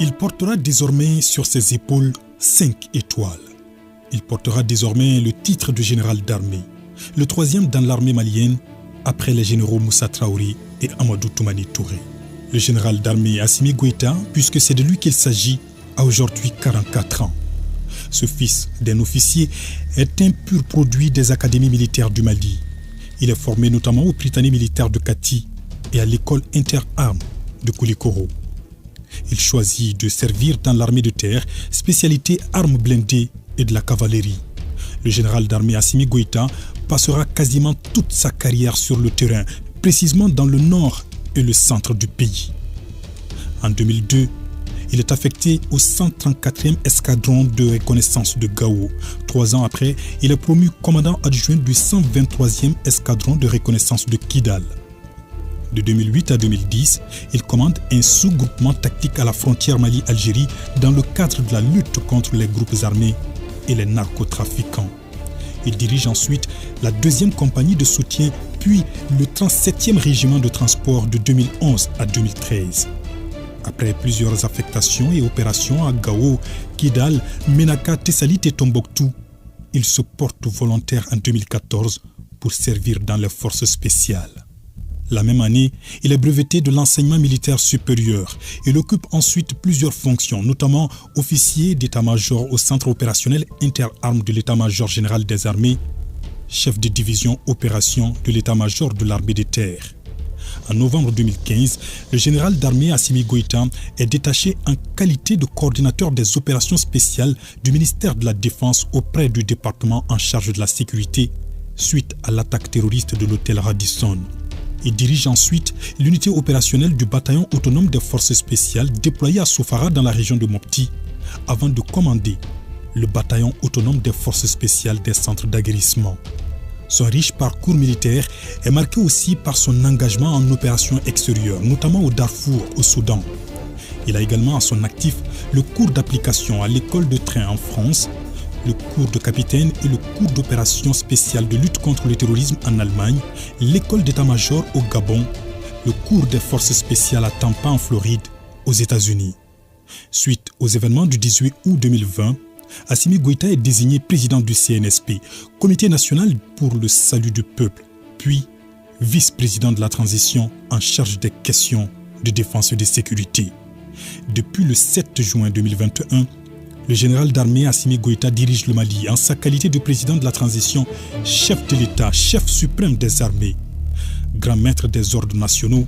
Il portera désormais sur ses épaules 5 étoiles. Il portera désormais le titre de général d'armée, le 3e dans l'armée malienne, après les généraux Moussa Traoré et Amadou Toumani Touré. Le général d'armée Assimi Goïta, puisque c'est de lui qu'il s'agit, a aujourd'hui 44 ans. Ce fils d'un officier est un pur produit des académies militaires du Mali. Il est formé notamment au Prytanée militaire de Kati et à l'école inter-armes de Koulikoro. Il choisit de servir dans l'armée de terre, spécialité armes blindées et de la cavalerie. Le général d'armée Assimi Goïta passera quasiment toute sa carrière sur le terrain, précisément dans le nord et le centre du pays. En 2002, il est affecté au 134e escadron de reconnaissance de Gao. 3 ans après, il est promu commandant adjoint du 123e escadron de reconnaissance de Kidal. De 2008 à 2010, il commande un sous-groupement tactique à la frontière Mali-Algérie dans le cadre de la lutte contre les groupes armés et les narcotrafiquants. Il dirige ensuite la 2e compagnie de soutien, puis le 37e régiment de transport de 2011 à 2013. Après plusieurs affectations et opérations à Gao, Kidal, Ménaka, Tessalit et Tombouctou, il se porte volontaire en 2014 pour servir dans les forces spéciales. La même année, il est breveté de l'enseignement militaire supérieur. Il occupe ensuite plusieurs fonctions, notamment officier d'état-major au centre opérationnel inter-armes de l'état-major général des armées, chef de division opération de l'état-major de l'armée de terre. En novembre 2015, le général d'armée Assimi Goïta est détaché en qualité de coordinateur des opérations spéciales du ministère de la Défense auprès du département en charge de la sécurité suite à l'attaque terroriste de l'hôtel Radisson. Il dirige ensuite l'unité opérationnelle du bataillon autonome des forces spéciales déployé à Sofara dans la région de Mopti avant de commander le bataillon autonome des forces spéciales des centres d'aguerrissement. Son riche parcours militaire est marqué aussi par son engagement en opérations extérieures, notamment au Darfour, au Soudan. Il a également à son actif le cours d'application à l'école de train en France, le cours de capitaine et le cours d'opération spéciale de lutte contre le terrorisme en Allemagne, l'école d'état-major au Gabon, le cours des forces spéciales à Tampa en Floride, aux États-Unis. Suite aux événements du 18 août 2020, Assimi Goïta est désigné président du CNSP, Comité national pour le salut du peuple, puis vice-président de la transition en charge des questions de défense et de sécurité. Depuis le 7 juin 2021, le général d'armée Assimi Goïta dirige le Mali en sa qualité de président de la transition, chef de l'État, chef suprême des armées. Grand maître des ordres nationaux,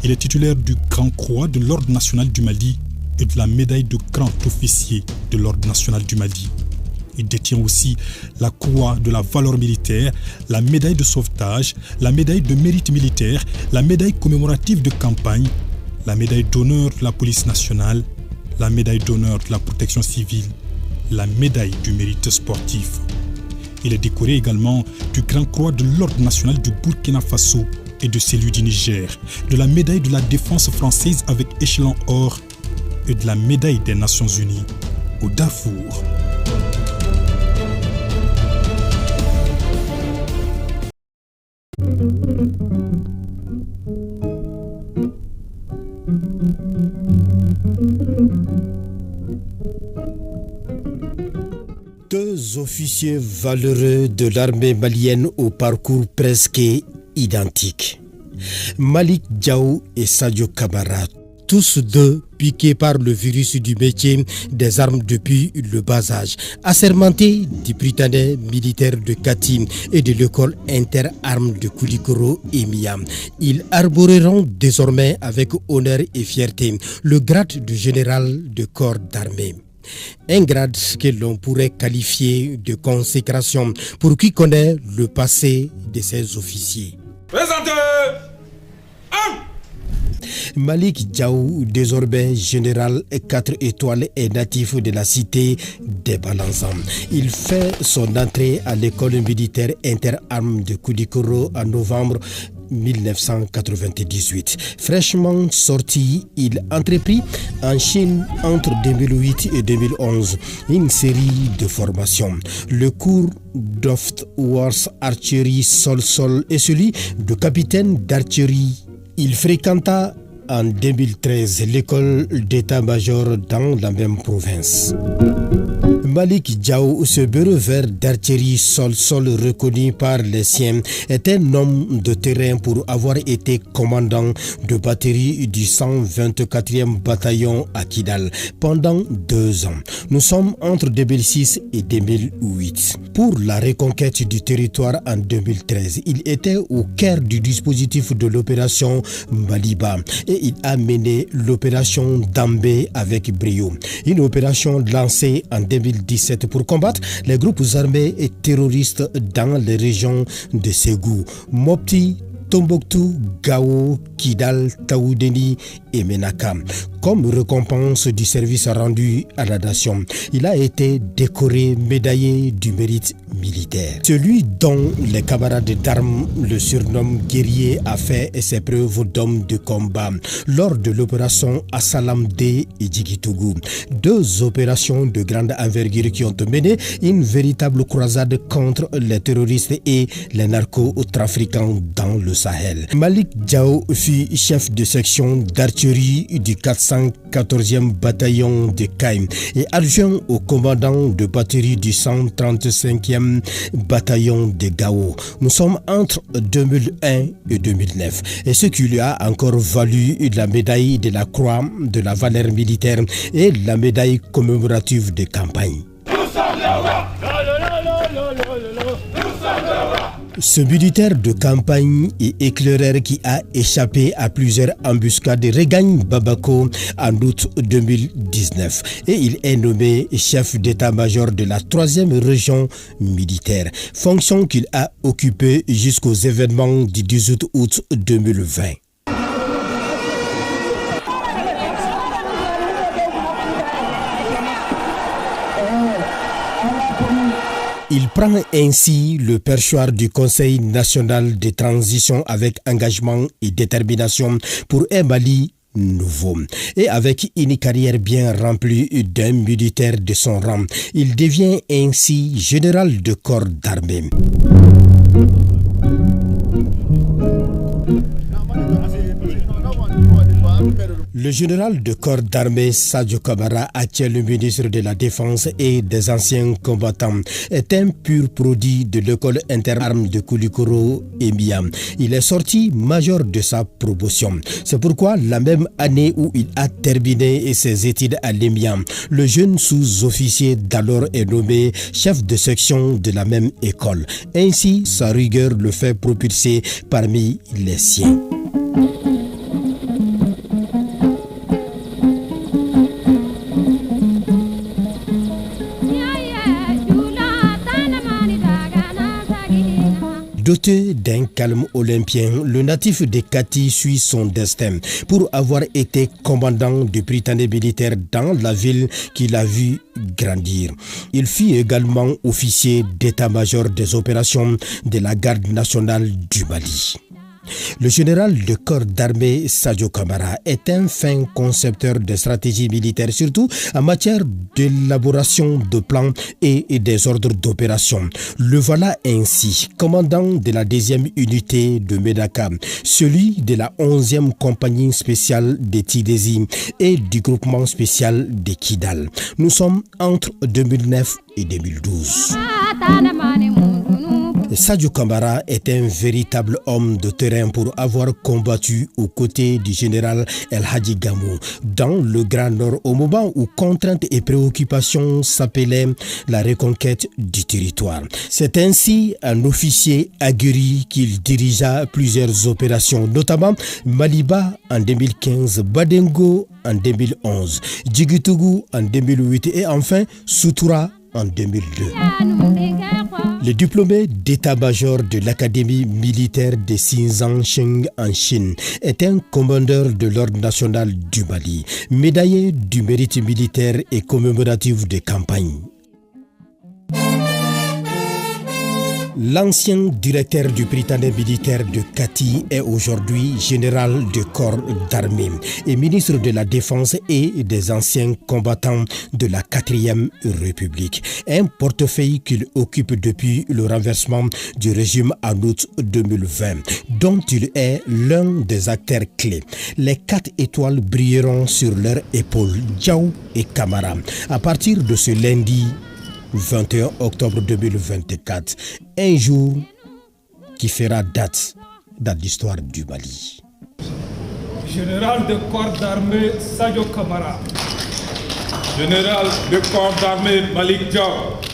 il est titulaire du Grand Croix de l'Ordre national du Mali et de la médaille de grand officier de l'Ordre national du Mali. Il détient aussi la Croix de la valeur militaire, la médaille de sauvetage, la médaille de mérite militaire, la médaille commémorative de campagne, la médaille d'honneur de la police nationale, la médaille d'honneur de la protection civile, la médaille du mérite sportif. Il est décoré également du Grand Croix de l'Ordre national du Burkina Faso et de celui du Niger, de la médaille de la défense française avec échelon or et de la médaille des Nations Unies au Darfour. Deux officiers valeureux de l'armée malienne au parcours presque identique. Malik Diaw et Sadio Camara, tous deux piqués par le virus du métier des armes depuis le bas âge, assermentés du Prytanée militaire de Kati et de l'école inter-armes de Koulikoro et Miam. Ils arboreront désormais avec honneur et fierté le grade de général de corps d'armée. Un grade que l'on pourrait qualifier de consécration pour qui connaît le passé de ces officiers. Présentez 1. Malik Diaw, désormais général 4 étoiles, est natif de la cité des Balanzans. Il fait son entrée à l'école militaire inter-armes de Koulikoro en novembre 1998. Fraîchement sorti, il entreprit en Chine entre 2008 et 2011 une série de formations. Le cours d'Oft Wars Archery Sol-Sol et celui de capitaine d'archerie. Il fréquenta en 2013 l'école d'état-major dans la même province. Malik Diaw, ce brevet d'artillerie sol-sol reconnu par les siens, est un homme de terrain pour avoir été commandant de batterie du 124e bataillon à Kidal pendant 2 ans. Nous sommes entre 2006 et 2008. Pour la reconquête du territoire en 2013, il était au cœur du dispositif de l'opération Maliba et il a mené l'opération Dambé avec brio. Une opération lancée en 2017 pour combattre les groupes armés et terroristes dans les régions de Ségou, Mopti, Tombouctou, Gao, Kidal, Taoudeni et Menaka. Comme récompense du service rendu à la nation, il a été décoré médaillé du mérite militaire. Celui dont les camarades d'armes le surnomment guerrier a fait ses preuves d'homme de combat lors de l'opération Assalam D et Djigitougou. 2 opérations de grande envergure qui ont mené une véritable croisade contre les terroristes et les narcotrafiquants dans le Sahel. Malik Diaw fut chef de section d'artillerie du 414e bataillon de Kaïm et adjoint au commandant de batterie du 135e bataillon de Gao. Nous sommes entre 2001 et 2009 et ce qui lui a encore valu la médaille de la Croix de la valeur militaire et la médaille commémorative de campagne. Ce militaire de campagne et éclaireur qui a échappé à plusieurs embuscades regagne Bamako en août 2019 et il est nommé chef d'état-major de la 3e région militaire, fonction qu'il a occupée jusqu'aux événements du 18 août 2020. Il prend ainsi le perchoir du Conseil national de transition avec engagement et détermination pour un Mali nouveau. Et avec une carrière bien remplie d'un militaire de son rang, il devient ainsi général de corps d'armée. Le général de corps d'armée Sadio Kamara, actuel ministre de la Défense et des anciens combattants, est un pur produit de l'école interarmes de Koulikoro et Miam. Il est sorti major de sa promotion. C'est pourquoi la même année où il a terminé ses études à l'EMIAM, le jeune sous-officier d'alors est nommé chef de section de la même école. Ainsi, sa rigueur le fait propulser parmi les siens. Doté d'un calme olympien, le natif de Kati suit son destin pour avoir été commandant du Britannique militaire dans la ville qu'il a vu grandir. Il fut également officier d'état-major des opérations de la garde nationale du Mali. Le général de corps d'armée Sadio Kamara est un fin concepteur de stratégie militaire, surtout en matière d'élaboration de plans et des ordres d'opération. Le voilà ainsi, commandant de la 2e unité de Médaka, celui de la 11e compagnie spéciale de Tidési et du groupement spécial de Kidal. Nous sommes entre 2009 et 2012. Sadio Kamara est un véritable homme de terrain pour avoir combattu aux côtés du général El Hadji Gamou dans le Grand Nord au moment où contraintes et préoccupations s'appelaient la reconquête du territoire. C'est ainsi un officier aguerri qu'il dirigea plusieurs opérations, notamment Maliba en 2015, Badengo en 2011, Djigitougou en 2008 et enfin Soutoura en 2002. Le diplômé d'état-major de l'Académie militaire de Xinjiang en Chine est un commandeur de l'ordre national du Mali, médaillé du mérite militaire et commémoratif de campagne. L'ancien directeur du Britannique militaire de Kati est aujourd'hui général de corps d'armée et ministre de la Défense et des anciens combattants de la 4e République. Un portefeuille qu'il occupe depuis le renversement du régime en août 2020, dont il est l'un des acteurs clés. Les 4 étoiles brilleront sur leurs épaules, Diaw et Camara, à partir de ce lundi 21 octobre 2024, un jour qui fera date dans l'histoire du Mali. Général de corps d'armée Sadio Camara. Général de corps d'armée Malick Diaw.